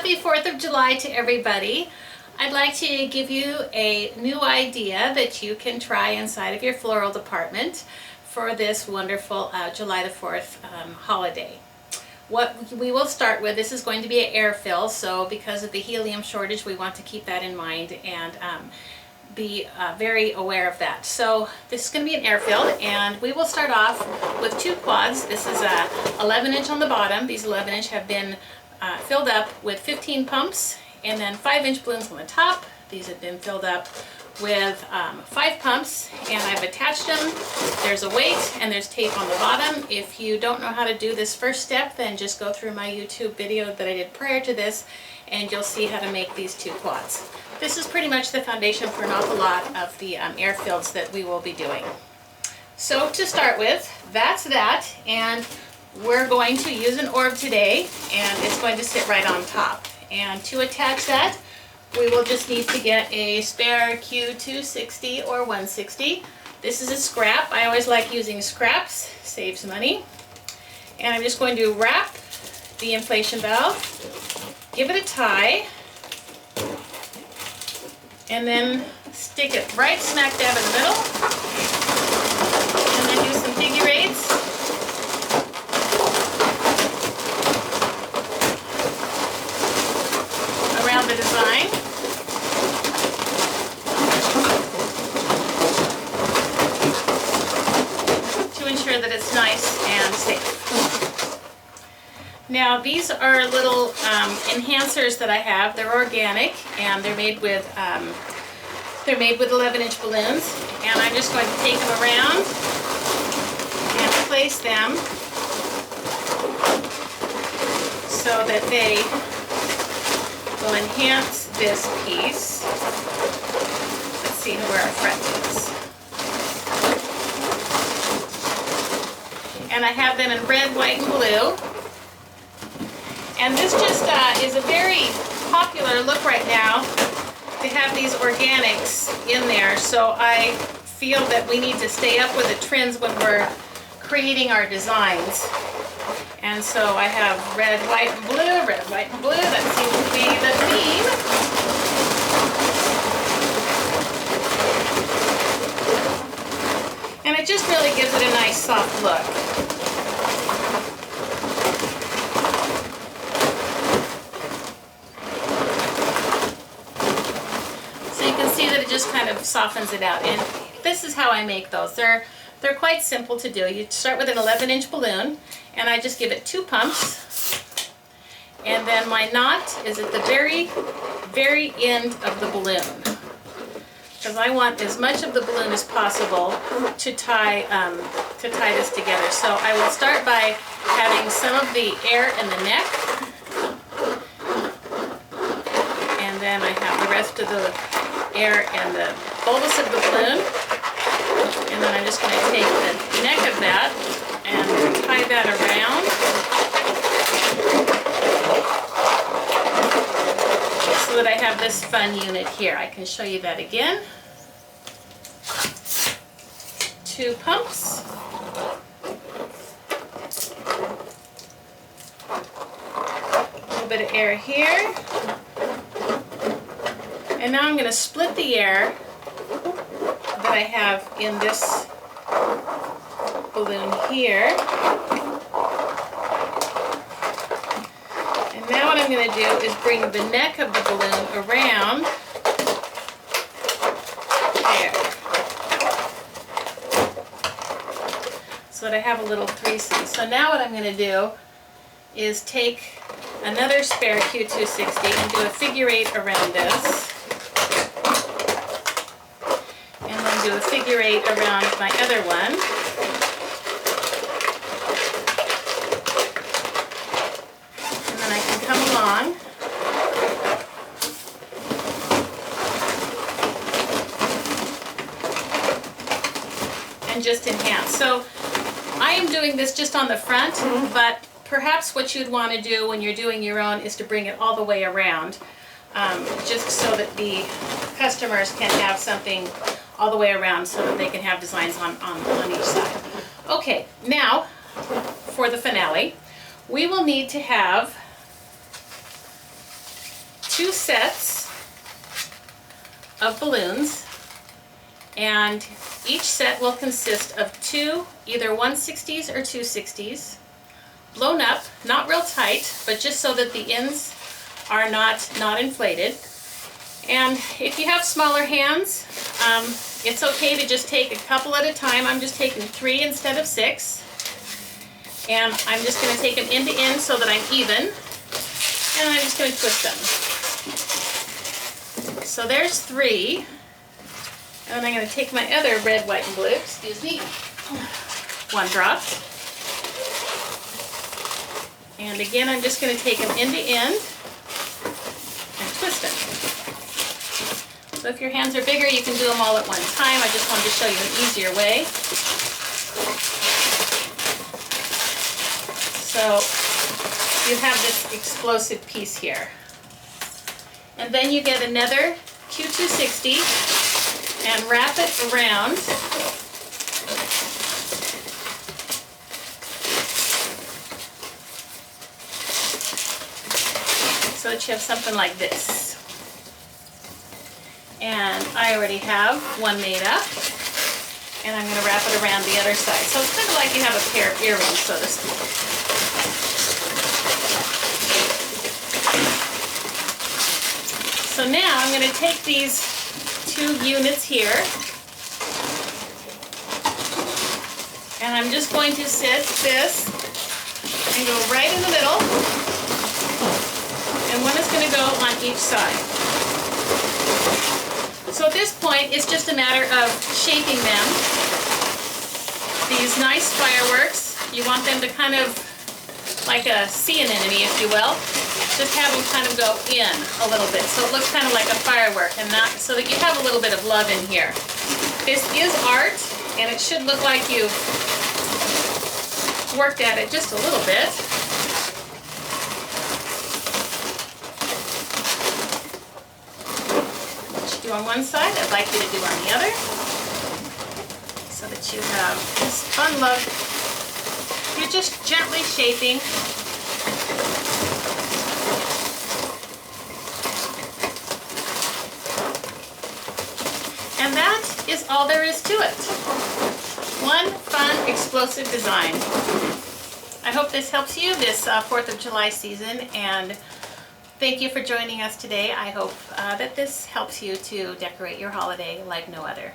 Happy 4th of July to everybody. I'd like to give you a new idea that you can try inside of your floral department for this wonderful July the 4th holiday. What we will start with, this is going to be an air fill, so because of the helium shortage we want to keep that in mind and be very aware of that. So this is going to be an air fill, and we will start off with 2 quads. This is a 11-inch on the bottom. These 11-inch have been filled up with 15 pumps, and then 5-inch balloons on the top. These have been filled up with 5 pumps, and I've attached them. There's a weight and there's tape on the bottom. If you don't know how to do this first step, then just go through my YouTube video that I did prior to this and you'll see how to make these 2 quads. This is pretty much the foundation for an awful lot of the air fills that we will be doing. So to start with, that's that, and we're going to use an orb today, and it's going to sit right on top. And to attach that, we will just need to get a spare Q260 or 160. This is a scrap. I always like using scraps, saves money. And I'm just going to wrap the inflation valve, give it a tie, and then stick it right smack dab in the middle, and then do some figure eights. Around the design. To ensure that it's nice and safe. Now these are little enhancers that I have. They're organic and they're made with 11-inch balloons, and I'm just going to take them around and place them so that they will enhance this piece. Let's see where our front is. And I have them in red, white, and blue. And this just is a very popular look right now to have these organics in there. So I feel that we need to stay up with the trends when we're creating our designs. And so I have red, white, and blue, red, white, and blue. That seems to be the theme. And it just really gives it a nice soft look. Just kind of softens it out, and this is how I make those. They're quite simple to do. You start with an 11-inch balloon, and I just give it 2 pumps, and then my knot is at the very end of the balloon, because I want as much of the balloon as possible to tie this together. So I will start by having some of the air in the neck, and then I have the rest of the air and the bulbous of the balloon, and then I'm just going to take the neck of that and tie that around so that I have this fun unit here. I can show you that again. 2 pumps, a little bit of air here. And now I'm going to split the air that I have in this balloon here. And now what I'm going to do is bring the neck of the balloon around there, so that I have a little threesome. So now what I'm going to do is take another spare Q260 and do a figure 8 around this. Do a figure 8 around my other one. And then I can come along and just enhance. So I am doing this just on the front, but perhaps what you'd want to do when you're doing your own is to bring it all the way around, just so that the customers can have something all the way around so that they can have designs on each side. Okay, now for the finale, we will need to have 2 sets of balloons, and each set will consist of 2 either 1/60s or 2/60s, blown up, not real tight, but just so that the ends are not inflated. And if you have smaller hands, it's okay to just take a couple at a time. I'm just taking 3 instead of 6. And I'm just going to take them end to end so that I'm even. And I'm just going to twist them. So there's 3. And I'm going to take my other red, white, and blue, excuse me, 1 drop. And again, I'm just going to take them end to end and twist them. So if your hands are bigger, you can do them all at one time. I just wanted to show you an easier way. So you have this explosive piece here. And then you get another Q260 and wrap it around. So that you have something like this. And I already have one made up, and I'm going to wrap it around the other side. So it's kind of like you have a pair of earrings, so to speak. So now I'm going to take these 2 units here, and I'm just going to sit this and go right in the middle, and one is going to go on each side. So at this point, it's just a matter of shaping them. These nice fireworks, you want them to kind of, like a sea anemone, if you will, just have them kind of go in a little bit. So it looks kind of like a firework, and not so that you have a little bit of love in here. This is art, and it should look like you've worked at it just a little bit. Do on one side, I'd like you to do on the other, so that you have this fun look. You're just gently shaping. And that is all there is to it. One fun, explosive design. I hope this helps you this 4th of July season, and thank you for joining us today. I hope that this helps you to decorate your holiday like no other.